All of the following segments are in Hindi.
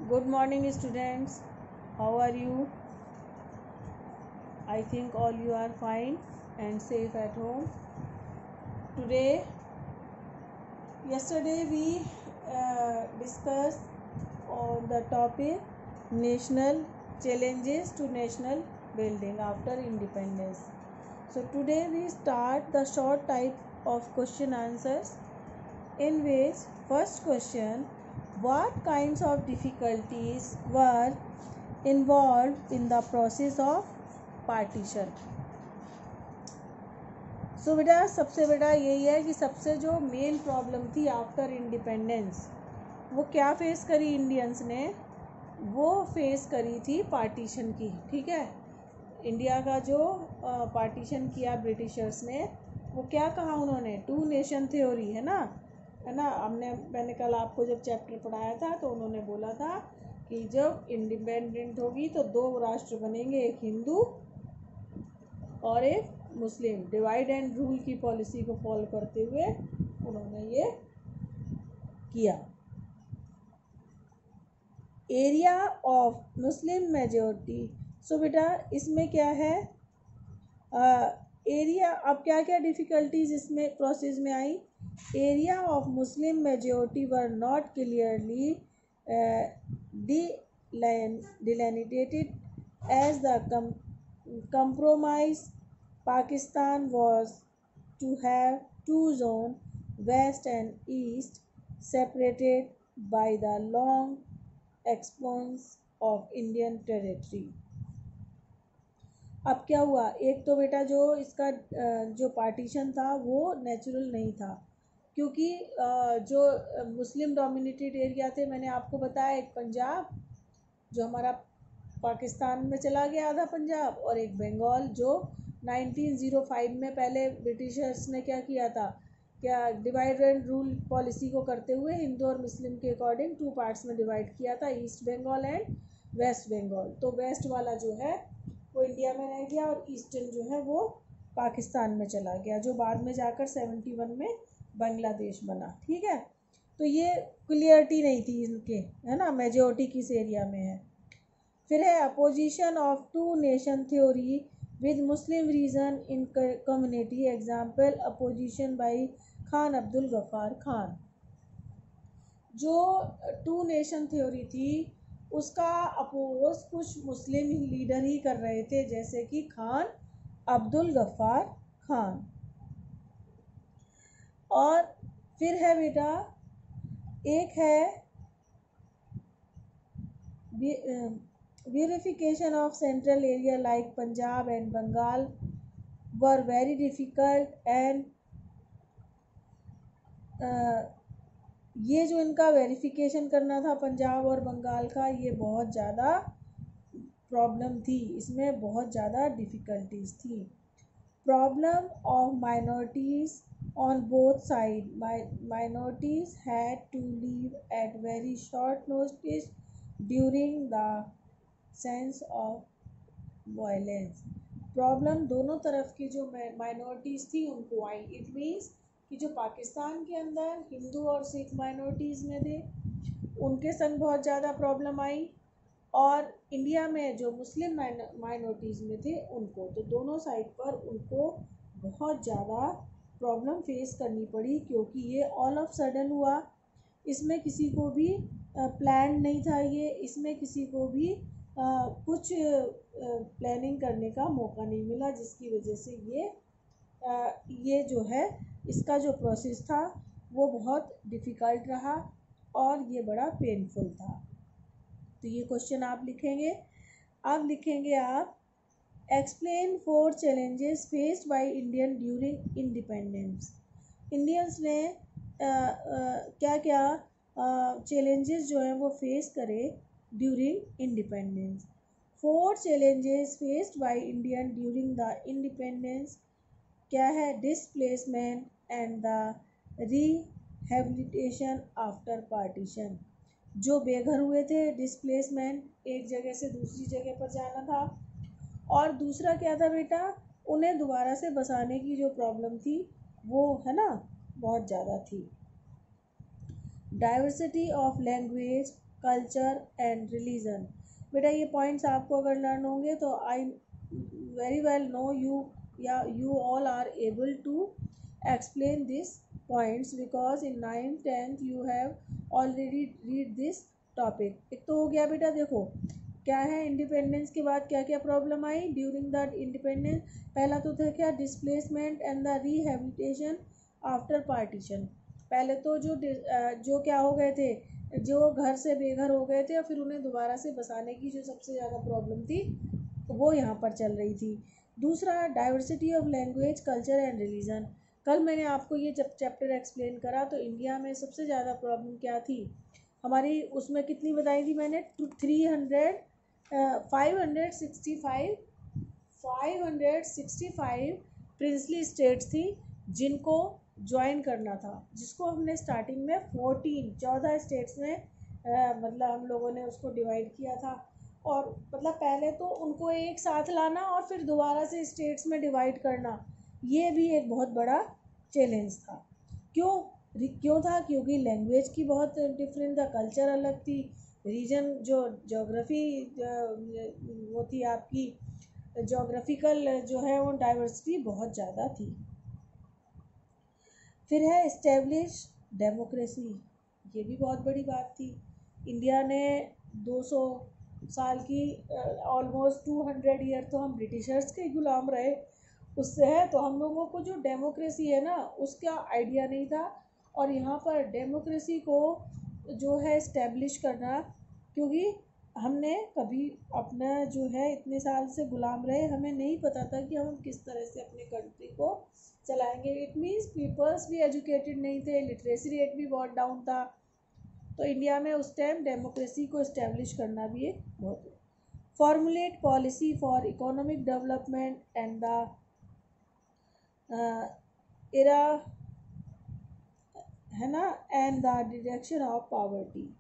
Good morning, students. How are you? I think all you are fine and safe at home. Today, yesterday we discussed on the topic national challenges to national building after independence. So today we start the short type of question answers in which first question, what kinds of difficulties were involved in the process of partition. So बेटा सबसे बेटा यही है कि सबसे जो मेन प्रॉब्लम थी आफ्टर इंडिपेंडेंस वो क्या फेस करी इंडियंस ने, वो फेस करी थी पार्टीशन की। ठीक है, इंडिया का जो पार्टीशन किया ब्रिटिशर्स ने, वो क्या कहा उन्होंने, टू नेशन थ्योरी, है ना। मैंने कल आपको जब चैप्टर पढ़ाया था तो उन्होंने बोला था कि जब इंडिपेंडेंट होगी तो दो राष्ट्र बनेंगे, एक हिंदू और एक मुस्लिम। डिवाइड एंड रूल की पॉलिसी को फॉलो करते हुए उन्होंने ये किया। Area of Muslim majority. So बेटा इसमें क्या है, एरिया, अब क्या क्या डिफ़िकल्टीज इसमें प्रोसेस में आई। Area of Muslim majority were not clearly delineated as the compromise. Pakistan was to have two zones, west and east, separated by the long expanse of Indian territory. अब क्या हुआ, एक तो बेटा जो इसका जो पार्टीशन था वो नेचुरल नहीं था, क्योंकि जो मुस्लिम डोमिनेटेड एरिया थे, मैंने आपको बताया, एक पंजाब जो हमारा पाकिस्तान में चला गया आधा पंजाब, और एक बंगाल जो 1905 में पहले ब्रिटिशर्स ने क्या किया था, क्या डिवाइड एंड रूल पॉलिसी को करते हुए हिंदू और मुस्लिम के अकॉर्डिंग टू पार्ट्स में डिवाइड किया था, east Bengal and west Bengal. तो वेस्ट वाला जो है वो इंडिया में रह गया और ईस्टर्न जो है वो पाकिस्तान में चला गया, जो बाद में जाकर 71 में बांग्लादेश बना। ठीक है, तो ये क्लियरिटी नहीं थी इनके, है ना, मेजॉरिटी किस एरिया में है। फिर है opposition of two nation theory with Muslim region in community, example opposition by Khan Abdul Ghaffar Khan. जो टू नेशन थ्योरी थी उसका अपोज कुछ मुस्लिम लीडर ही कर रहे थे, जैसे कि खान अब्दुल गफ्फार खान। और फिर है बेटा एक है verification of central area like Punjab and Bengal were very difficult and ये जो इनका वेरिफिकेशन करना था पंजाब और बंगाल का, ये बहुत ज़्यादा प्रॉब्लम थी, इसमें बहुत ज़्यादा डिफ़िकल्टीज थी। Problem of minorities on both sides. Minorities had to leave at very short notice during the sense of violence. Problem दोनों तरफ की जो माइनॉरिटीज़ थी उनको आई। इट मीन्स कि जो पाकिस्तान के अंदर हिंदू और सिख माइनॉरिटीज़ में थे उनके संग बहुत ज़्यादा प्रॉब्लम आई, और इंडिया में जो मुस्लिम माइनॉरिटीज़ में थे उनको, तो दोनों साइड पर उनको बहुत ज़्यादा प्रॉब्लम फेस करनी पड़ी, क्योंकि ये ऑल ऑफ सडन हुआ। इसमें किसी को भी प्लान नहीं था, ये इसमें किसी को भी कुछ प्लानिंग करने का मौका नहीं मिला, जिसकी वजह से ये जो है इसका जो प्रोसेस था वो बहुत डिफ़िकल्ट रहा और ये बड़ा पेनफुल था। तो ये क्वेश्चन आप लिखेंगे। अब लिखेंगे आप explain 4 challenges faced by Indian during independence. Indians ने क्या क्या चैलेंजेस जो हैं वो फेस करे during independence. 4 challenges faced by Indian during the independence क्या है, displacement and the rehabilitation after partition. जो बेघर हुए थे, डिस्प्लेसमेंट, एक जगह से दूसरी जगह पर जाना था, और दूसरा क्या था बेटा, उन्हें दोबारा से बसाने की जो प्रॉब्लम थी वो, है ना, बहुत ज़्यादा थी। Diversity of language culture and religion. बेटा ये पॉइंट्स आपको अगर लर्न होंगे तो I very well know you या you all are able to explain this points because in 9th 10th you have already read this topic। एक तो हो गया बेटा, देखो क्या है इंडिपेंडेंस के बाद क्या क्या problem I during the independence. पहला तो था क्या, displacement and the rehabilitation after partition. पहले तो जो क्या हो गए थे, जो घर से बेघर हो गए थे और फिर उन्हें दोबारा से बसाने की जो सबसे ज़्यादा प्रॉब्लम थी वो यहाँ पर चल रही थी। दूसरा, diversity of language culture and religion. कल मैंने आपको ये जब चैप्टर एक्सप्लेन करा तो इंडिया में सबसे ज़्यादा प्रॉब्लम क्या थी हमारी, उसमें कितनी बताई थी मैंने, 565 प्रिंसली स्टेट्स थी जिनको ज्वाइन करना था, जिसको हमने स्टार्टिंग में 14 स्टेट्स में मतलब हम लोगों ने उसको डिवाइड किया था। और मतलब पहले तो उनको एक साथ लाना और फिर दोबारा से स्टेट्स में डिवाइड करना, ये भी एक बहुत बड़ा चैलेंज था। क्यों था, क्योंकि लैंग्वेज की बहुत डिफरेंट था, कल्चर अलग थी, रीजन जो जोग्राफी वो थी आपकी, जोग्राफिकल जो है वो डाइवर्सिटी बहुत ज़्यादा थी। फिर है इस्टेब्लिश डेमोक्रेसी, ये भी बहुत बड़ी बात थी। इंडिया ने 200 साल की ऑलमोस्ट 200 ईयर तो हम ब्रिटिशर्स के गुलाम रहे उससे है, तो हम लोगों को जो डेमोक्रेसी है ना उसका आइडिया नहीं था। और यहाँ पर डेमोक्रेसी को जो है इस्टेब्लिश करना, क्योंकि हमने कभी अपना जो है इतने साल से गुलाम रहे, हमें नहीं पता था कि हम किस तरह से अपने कंट्री को चलाएंगे। इट मीन्स पीपल्स भी एजुकेटेड नहीं थे, लिटरेसी रेट भी बहुत डाउन था, तो इंडिया में उस टाइम डेमोक्रेसी को इस्टेब्लिश करना भी एक बहुत। Formulate policy for economic development and the era है ना, and the deduction of poverty.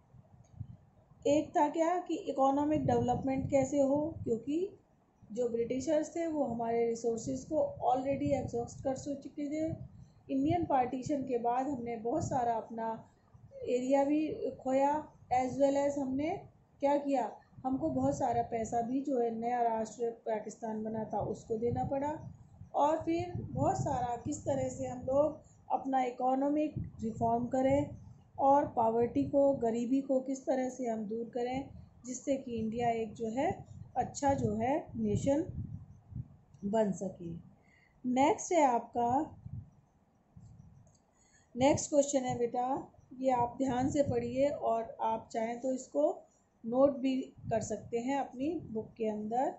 एक था क्या कि इकोनॉमिक डेवलपमेंट कैसे हो, क्योंकि जो ब्रिटिशर्स थे वो हमारे रिसोर्सेज को ऑलरेडी एग्जॉस्ट कर चुके थे। इंडियन पार्टीशन के बाद हमने बहुत सारा अपना एरिया भी खोया, एज वेल एज हमने क्या किया, हमको बहुत सारा पैसा भी जो है नया राष्ट्र पाकिस्तान बना था उसको देना पड़ा। और फिर बहुत सारा किस तरह से हम लोग अपना इकोनॉमिक रिफॉर्म करें और पावर्टी को, गरीबी को किस तरह से हम दूर करें, जिससे कि इंडिया एक जो है अच्छा जो है नेशन बन सके। नेक्स्ट है आपका, नेक्स्ट क्वेश्चन है बेटा, ये आप ध्यान से पढ़िए और आप चाहें तो इसको नोट भी कर सकते हैं अपनी बुक के अंदर।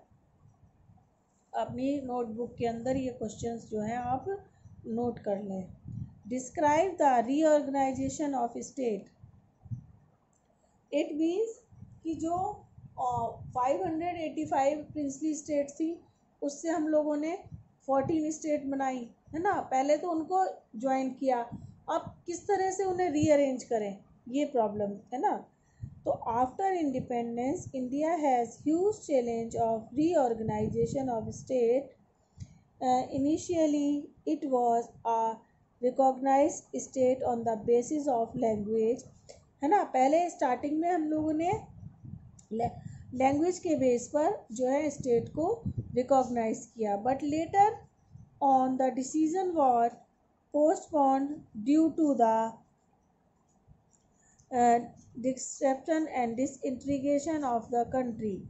अपनी नोटबुक के अंदर ये क्वेश्चंस जो हैं आप नोट कर लें। Describe the reorganisation of state. It means कि जो 585 प्रिंसली स्टेट थी उससे हम लोगों ने 14 स्टेट बनाई है ना, पहले तो उनको ज्वाइन किया, अब किस तरह से उन्हें रीअरेंज करें, ये प्रॉब्लम है ना। तो after independence India has huge challenge of reorganisation of state. Initially it was a recognised state on the basis of language, है ना, पहले स्टार्टिंग में हम लोगों ने लैंग्वेज के बेस पर जो है स्टेट को रिकॉग्नाइज किया, but later on the decision was postponed due to the disruption and disintegration of the country,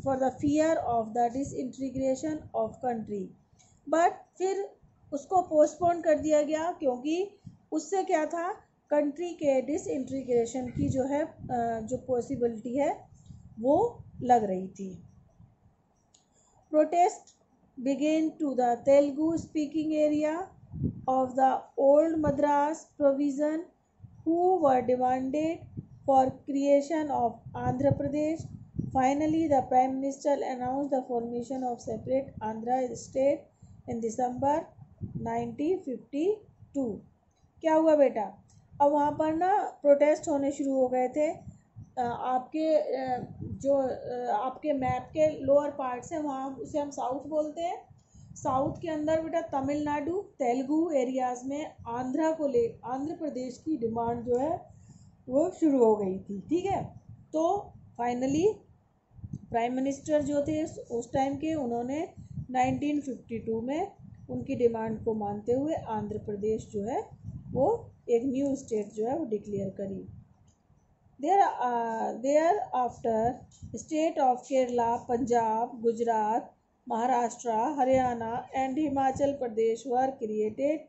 for the fear of the disintegration of country। But फिर उसको पोस्टपोन कर दिया गया क्योंकि उससे क्या था, कंट्री के डिसइंटीग्रेशन की जो है जो पॉसिबिलिटी है वो लग रही थी। Protest begin to the Telugu speaking area of the old Madras provision who were demanded for creation of Andhra Pradesh। Finally, the Prime Minister announced the formation of separate Andhra state in December 1952। क्या हुआ बेटा, अब वहाँ पर ना प्रोटेस्ट होने शुरू हो गए थे। आपके जो आपके मैप के लोअर पार्ट से, वहाँ उसे हम साउथ बोलते हैं, साउथ के अंदर बेटा तमिलनाडु तेलुगु एरियाज़ में आंध्र प्रदेश की डिमांड जो है वो शुरू हो गई थी, ठीक है। तो फाइनली प्राइम मिनिस्टर जो थे उस टाइम के, उन्होंने 1952 में उनकी डिमांड को मानते हुए आंध्र प्रदेश जो है वो एक न्यू स्टेट जो है वो डिक्लेयर करी। Thereafter state of Kerala, Punjab, Gujarat, Maharashtra, Haryana and Himachal Pradesh were created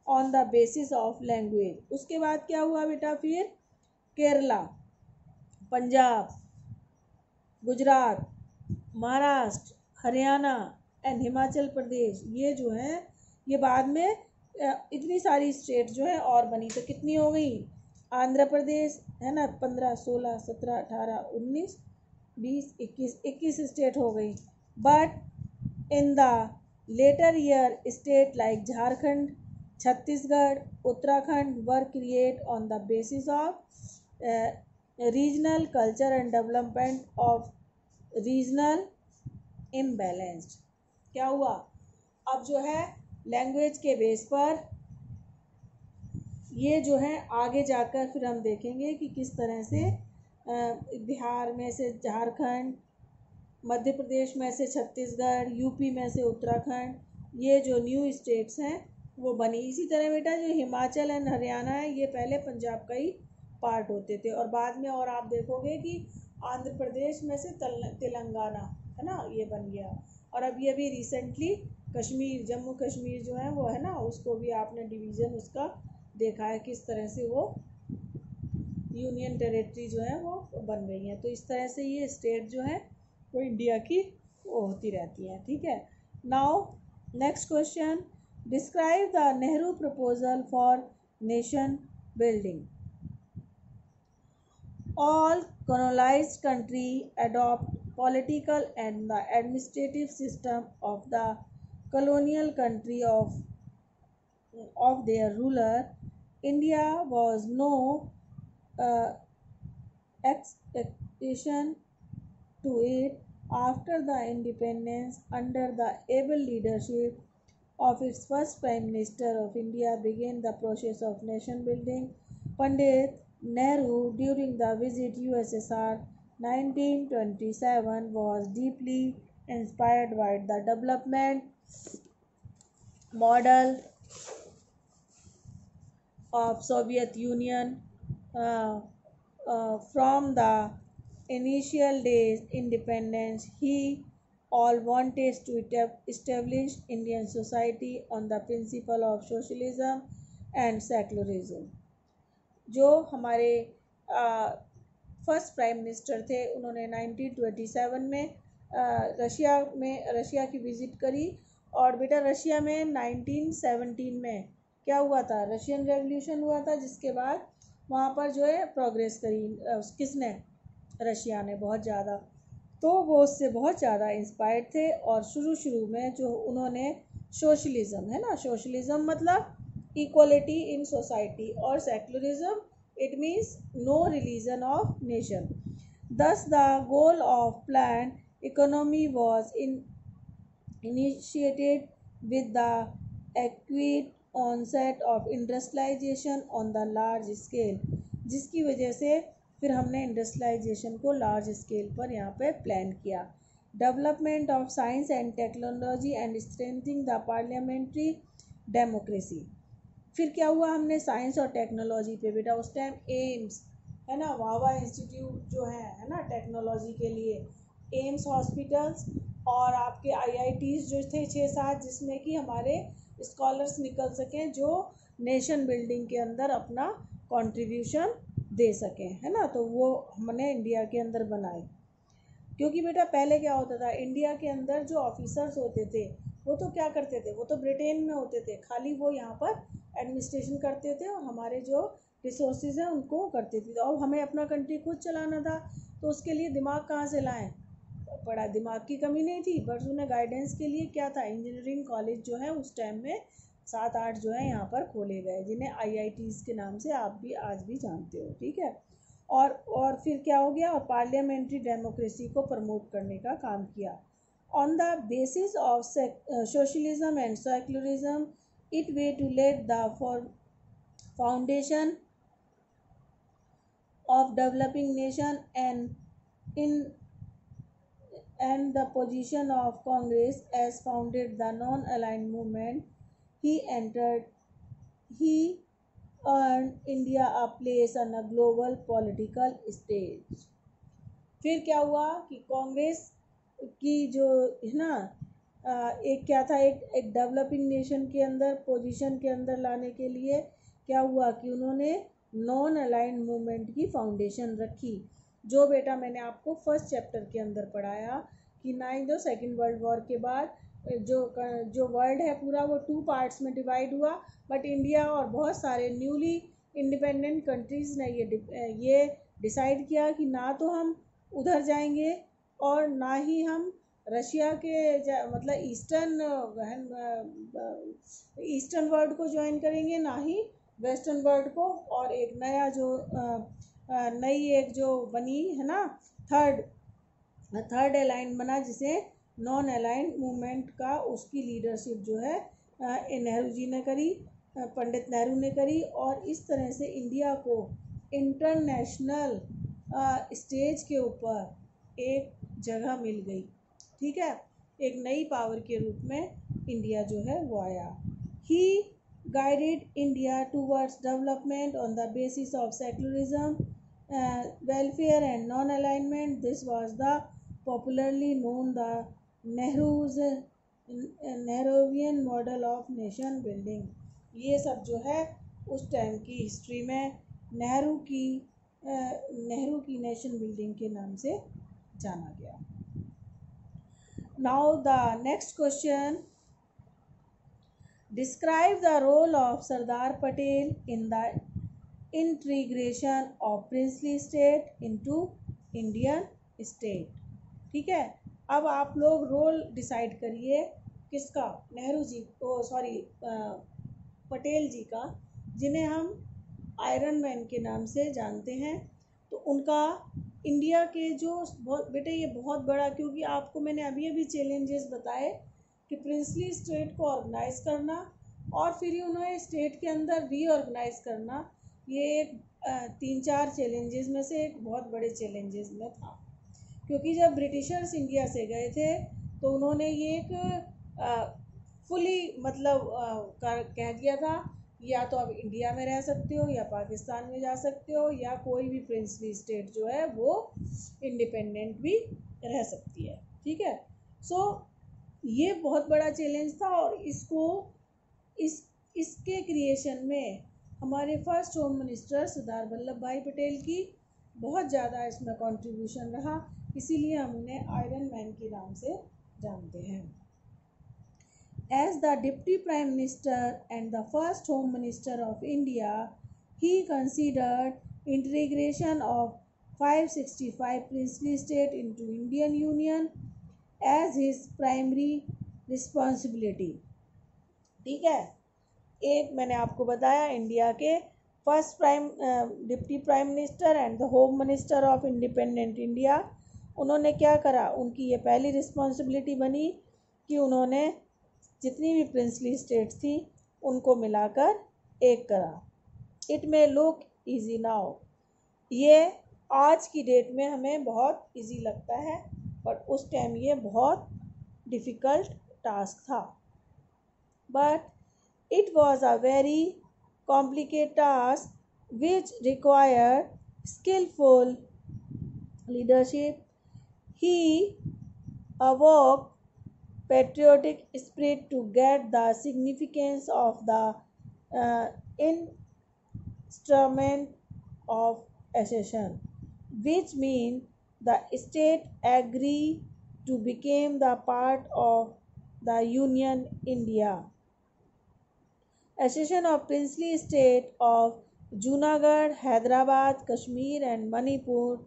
on the basis of language. उसके बाद क्या हुआ बेटा, फिर केरला, पंजाब, गुजरात, महाराष्ट्र, हरियाणा एंड हिमाचल प्रदेश, ये जो है ये बाद में इतनी सारी स्टेट जो है और बनी। तो कितनी हो गई, आंध्र प्रदेश है ना, 15, 16, 17, 18, 19, 20, 21 स्टेट हो गई। But in the later year state like Jharkhand, Chhattisgarh, Uttarakhand were create on the basis of regional culture and development of regional imbalanced. क्या हुआ, अब जो है लैंग्वेज के बेस पर ये जो है आगे जाकर फिर हम देखेंगे कि किस तरह से बिहार में से झारखंड, मध्य प्रदेश में से छत्तीसगढ़, यूपी में से उत्तराखंड, ये जो न्यू स्टेट्स हैं वो बनी। इसी तरह बेटा जो हिमाचल एंड हरियाणा है ये पहले पंजाब का ही पार्ट होते थे, और बाद में और आप देखोगे कि आंध्र प्रदेश में से तेलंगाना है ना ये बन गया। और अभी अभी रिसेंटली कश्मीर, जम्मू कश्मीर जो है वो है ना, उसको भी आपने डिवीज़न उसका देखा है किस तरह से वो यूनियन टेरिटरी जो है वो बन गई हैं। तो इस तरह से ये स्टेट जो है वो इंडिया की वो होती रहती हैं। ठीक है, now next question, describe the Nehru proposal for nation building. All colonized countries adopt political and the administrative system of the colonial country of their ruler. India was no uh, exception to it. After the independence, under the able leadership of its first Prime Minister of India, began the process of nation building. Pandit Nehru, during the visit USSR 1927, was deeply inspired by the development model of Soviet Union. uh, from the initial days independence, he all wanted to establish Indian society on the principle of socialism and secularism. जो हमारे फर्स्ट प्राइम मिनिस्टर थे उन्होंने 1927 में रशिया की विज़िट करी। और बेटा रशिया में 1917 में क्या हुआ था, रशियन रेवोल्यूशन हुआ था, जिसके बाद वहाँ पर जो है प्रोग्रेस करी किसने, रशिया ने बहुत ज़्यादा। तो वो उससे बहुत ज़्यादा इंस्पायर्ड थे और शुरू में जो उन्होंने सोशलिज़म है ना, सोशलिज़म मतलब इक्वलिटी इन सोसाइटी, और secularism it means no religion of nation. Thus, the goal of planned economy was initiated with the acute onset of industrialization on the large scale, जिसकी वजह से फिर हमने इंडस्ट्रियलाइजेशन को लार्ज स्केल पर यहाँ पे प्लान किया। Development of science and technology and strengthening the parliamentary democracy. फिर क्या हुआ, हमने साइंस और टेक्नोलॉजी पे बेटा उस टाइम एम्स है ना, वावा इंस्टीट्यूट जो है ना टेक्नोलॉजी के लिए, एम्स हॉस्पिटल्स और आपके आईआईटीज़ जो थे 6-7, जिसमें कि हमारे स्कॉलर्स निकल सकें जो नेशन बिल्डिंग के अंदर अपना कंट्रीब्यूशन दे सकें, है ना। तो वो हमने इंडिया के अंदर बनाए, क्योंकि बेटा पहले क्या होता था, इंडिया के अंदर जो ऑफिसर्स होते थे वो तो क्या करते थे, वो तो ब्रिटेन में होते थे, खाली वो यहाँ पर एडमिनिस्ट्रेशन करते थे और हमारे जो रिसोर्सेज हैं उनको करते थे। और हमें अपना कंट्री खुद चलाना था, तो उसके लिए दिमाग कहाँ से लाएं, बड़ा दिमाग की कमी नहीं थी, बस उन्हें गाइडेंस के लिए क्या था, इंजीनियरिंग कॉलेज जो है उस टाइम में 7-8 जो है यहाँ पर खोले गए, जिन्हें आईआईटीज़ के नाम से आप भी आज भी जानते हो। ठीक है, और फिर क्या हो गया, और पार्लियामेंट्री डेमोक्रेसी को प्रमोट करने का काम किया। On the basis of socialism and secularism, it way to let the foundation of developing nation in and the position of Congress as founded the non-aligned movement, he entered he earned India a place on a global political stage. फिर क्या हुआ कि कांग्रेस की जो है ना एक क्या था, एक डेवलपिंग नेशन के अंदर पोजीशन के अंदर लाने के लिए क्या हुआ कि उन्होंने नॉन अलाइंड मूवमेंट की फाउंडेशन रखी, जो बेटा मैंने आपको फर्स्ट चैप्टर के अंदर पढ़ाया कि जो सेकेंड वर्ल्ड वॉर के बाद जो जो वर्ल्ड है पूरा वो टू पार्ट्स में डिवाइड हुआ, बट इंडिया और बहुत सारे न्यूली इंडिपेंडेंट कंट्रीज़ ने ये डिसाइड किया कि ना तो हम उधर जाएंगे और ना ही हम रशिया के मतलब ईस्टर्न वर्ल्ड को ज्वाइन करेंगे, ना ही वेस्टर्न वर्ल्ड को। और एक नया जो नई एक जो बनी है ना थर्ड अलाइन बना जिसे नॉन अलाइंड मूवमेंट का, उसकी लीडरशिप जो है नेहरू जी ने करी, पंडित नेहरू ने करी। और इस तरह से इंडिया को इंटरनेशनल स्टेज के ऊपर एक जगह मिल गई, ठीक है, एक नई पावर के रूप में इंडिया जो है वो आया। He guided India towards development on the basis of secularism, welfare and non-alignment. This was the popularly known the Nehruvian model of nation building. ये सब जो है उस टाइम की हिस्ट्री में नेहरू की नेशन बिल्डिंग के नाम से जाना गया। Now the next question, describe the role of Sardar Patel in the integration of princely state into Indian state. ठीक है, अब आप लोग रोल डिसाइड करिए किसका, नेहरू जी पटेल जी का, जिन्हें हम आयरन मैन के नाम से जानते हैं। तो उनका इंडिया के जो बेटे ये बहुत बड़ा, क्योंकि आपको मैंने अभी चैलेंजेस बताए कि प्रिंसली स्टेट को ऑर्गेनाइज करना और फिर उन्हें स्टेट के अंदर रीऑर्गेनाइज करना, ये एक 3-4 चैलेंजेस में से एक बहुत बड़े चैलेंजेस में था। क्योंकि जब ब्रिटिशर्स इंडिया से गए थे तो उन्होंने ये एक फुली मतलब कह दिया था या तो आप इंडिया में रह सकते हो या पाकिस्तान में जा सकते हो या कोई भी प्रिंसली स्टेट जो है वो इंडिपेंडेंट भी रह सकती है। ठीक है, सो ये बहुत बड़ा चैलेंज था और इसके क्रिएशन में हमारे first home minister Sardar Vallabh भाई पटेल की बहुत ज़्यादा इसमें कंट्रीब्यूशन रहा, इसीलिए हम उन्हें आयरन मैन के नाम से जानते हैं। As the Deputy Prime Minister and the first Home Minister of India, he considered integration of 565 princely states into Indian Union as his primary responsibility. ठीक है, एक मैंने आपको बताया इंडिया के first deputy prime minister and the home minister of independent India, उन्होंने क्या करा, उनकी ये पहली रिस्पॉन्सिबिलिटी बनी कि उन्होंने जितनी भी प्रिंसली स्टेट्स थी उनको मिलाकर एक करा। It may look easy now, ये आज की डेट में हमें बहुत इजी लगता है, बट उस टाइम ये बहुत डिफ़िकल्ट टास्क था। But it was a very complicated task which required skillful leadership. He awoke patriotic spirit to get the significance of the instrument of accession, which means the state agree to become the part of the Union India. Accession of princely state of Junagadh, Hyderabad, Kashmir and Manipur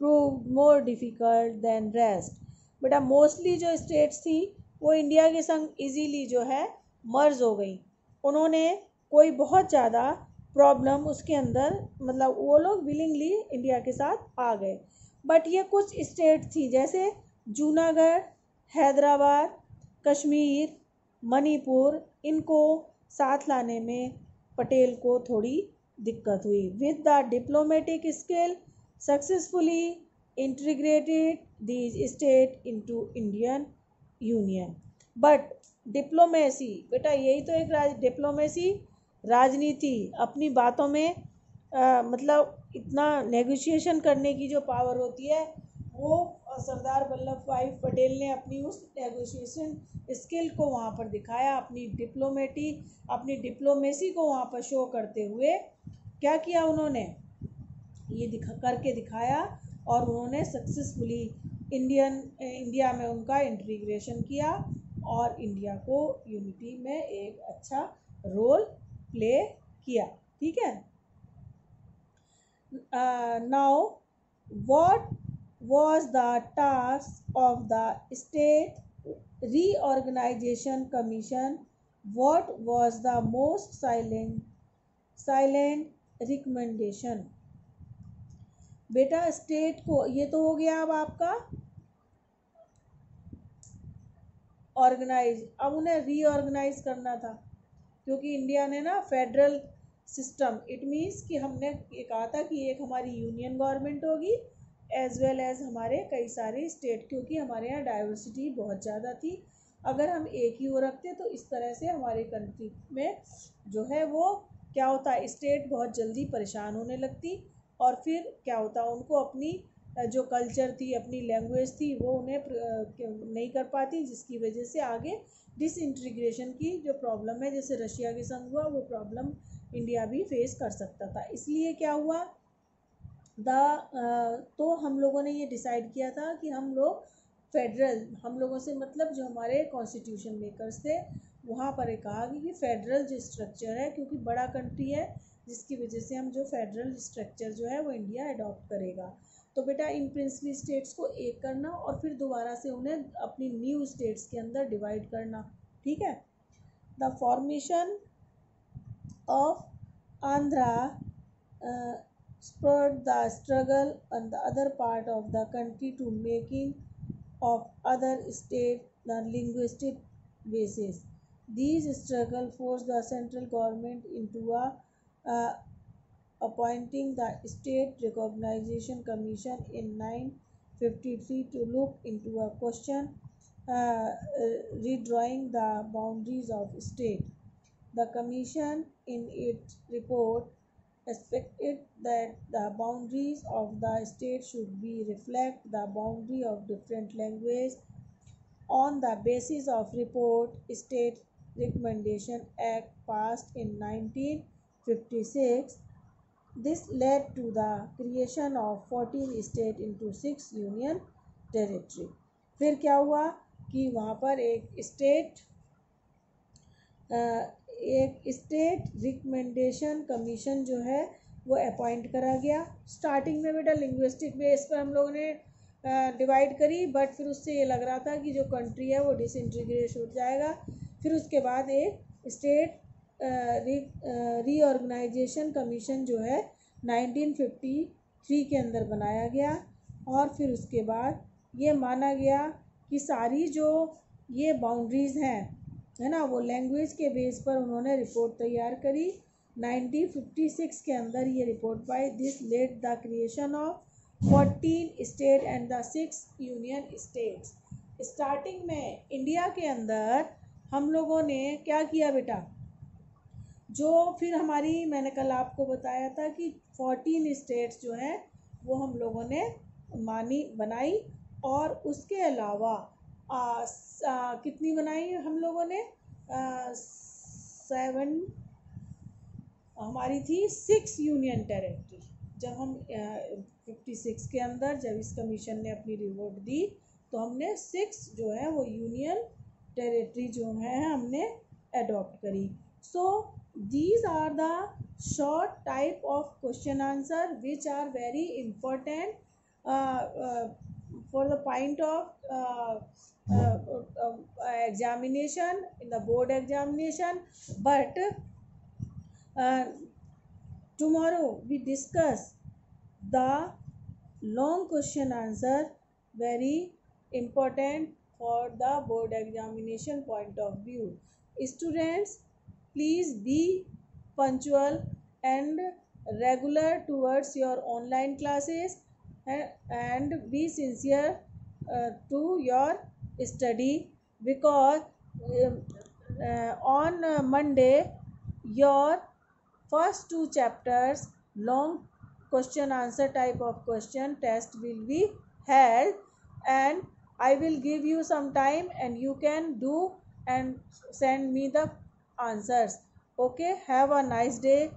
proved more difficult than rest. बेटा मोस्टली जो स्टेट्स थी वो इंडिया के संग इजीली जो है मर्ज हो गई, उन्होंने कोई बहुत ज़्यादा प्रॉब्लम उसके अंदर मतलब वो लोग विलिंगली इंडिया के साथ आ गए। बट ये कुछ स्टेट थी जैसे जूनागढ़, हैदराबाद, कश्मीर, मणिपुर, इनको साथ लाने में पटेल को थोड़ी दिक्कत हुई। With the diplomatic skill successfully integrated these states into Indian Union. But diplomacy, बेटा यही तो एक डिप्लोमेसी राजनीति, अपनी बातों में मतलब इतना नेगोशिएशन करने की जो पावर होती है वो सरदार वल्लभ भाई पटेल ने अपनी उस नेगोशिएशन स्किल को वहाँ पर दिखाया, अपनी डिप्लोमेसी को वहाँ पर शो करते हुए क्या किया उन्होंने, ये करके दिखाया और उन्होंने सक्सेसफुली इंडिया में उनका इंटीग्रेशन किया और इंडिया को यूनिटी में एक अच्छा रोल प्ले किया। ठीक है। Now what was the task of the state reorganization commission? What was the most silent recommendation? बेटा स्टेट को, ये तो हो गया अब आपका ऑर्गेनाइज, अब उन्हें रीऑर्गेनाइज करना था क्योंकि इंडिया ने ना फेडरल सिस्टम, इट मीन्स कि हमने ये कहा था कि एक हमारी यूनियन गवर्नमेंट होगी एज वेल एज हमारे कई सारे स्टेट, क्योंकि हमारे यहाँ डाइवर्सिटी बहुत ज़्यादा थी। अगर हम एक ही वो रखते तो इस तरह से हमारे कंट्री में जो है वो क्या होता है, स्टेट बहुत जल्दी परेशान होने लगती और फिर क्या होता, उनको अपनी जो कल्चर थी, अपनी लैंग्वेज थी, वो उन्हें नहीं कर पाती, जिसकी वजह से आगे डिसइंटीग्रेशन की जो प्रॉब्लम है, जैसे रशिया के संग हुआ, वो प्रॉब्लम इंडिया भी फेस कर सकता था। इसलिए क्या हुआ, तो हम लोगों ने ये डिसाइड किया था कि हम लोग फेडरल, हम लोगों से मतलब जो हमारे कॉन्स्टिट्यूशन मेकर्स थे, वहाँ पर एक कहा कि फेडरल जो स्ट्रक्चर है, क्योंकि बड़ा कंट्री है, जिसकी वजह से हम जो फेडरल स्ट्रक्चर जो है वो इंडिया अडॉप्ट करेगा। तो बेटा इन प्रिंसली स्टेट्स को एक करना और फिर दोबारा से उन्हें अपनी न्यू स्टेट्स के अंदर डिवाइड करना। ठीक है। The formation of Andhra spurred the struggle on the other part of the country to making of other states the linguistic basis. These struggles forced the central government into uh, appointing the State Recognition Commission in 1953 to look into a question redrawing the boundaries of state. The Commission, in its report, expected that the boundaries of the state should be reflect the boundary of different languages. On the basis of report, State Recommendation Act passed in 1956. This led to the creation of 14 states into 6 union territory. फिर क्या हुआ कि वहाँ पर एक स्टेट रिकमेंडेशन कमीशन जो है वो अपॉइंट करा गया। स्टार्टिंग में बेटा लिंग्विस्टिक बेस पर हम लोगों ने डिवाइड करी, बट फिर उससे ये लग रहा था कि जो कंट्री है वो डिसइंटीग्रेट हो जाएगा। फिर उसके बाद एक स्टेट रीऑर्गेनाइजेशन कमीशन जो है 1953 के अंदर बनाया गया और फिर उसके बाद ये माना गया कि सारी जो ये बाउंड्रीज़ हैं, है ना, वो लैंग्वेज के बेस पर उन्होंने रिपोर्ट तैयार करी। 1956 के अंदर ये report pi. This led the creation of 14 state and the 6 union states. Starting में इंडिया के अंदर हम लोगों ने क्या किया बेटा, जो फिर हमारी, मैंने कल आपको बताया था कि 14 स्टेट्स जो हैं वो हम लोगों ने बनाई और उसके अलावा कितनी बनाई हम लोगों ने, 7 हमारी थी 6 यूनियन टेरिटरी। जब हम 56 के अंदर जब इस कमीशन ने अपनी रिपोर्ट दी तो हमने 6 जो है वो यूनियन टेरिटरी जो है हमने अडॉप्ट करी। सो these are the short type of question answer which are very important for the point of examination in the board examination. But tomorrow we discuss the long question answer, very important for the board examination point of view. Students, please be punctual and regular towards your online classes. and be sincere to your study, because on Monday your first two chapters long question answer type of question test will be held, and I will give you some time and you can do and send me the answers. Okay, have a nice day.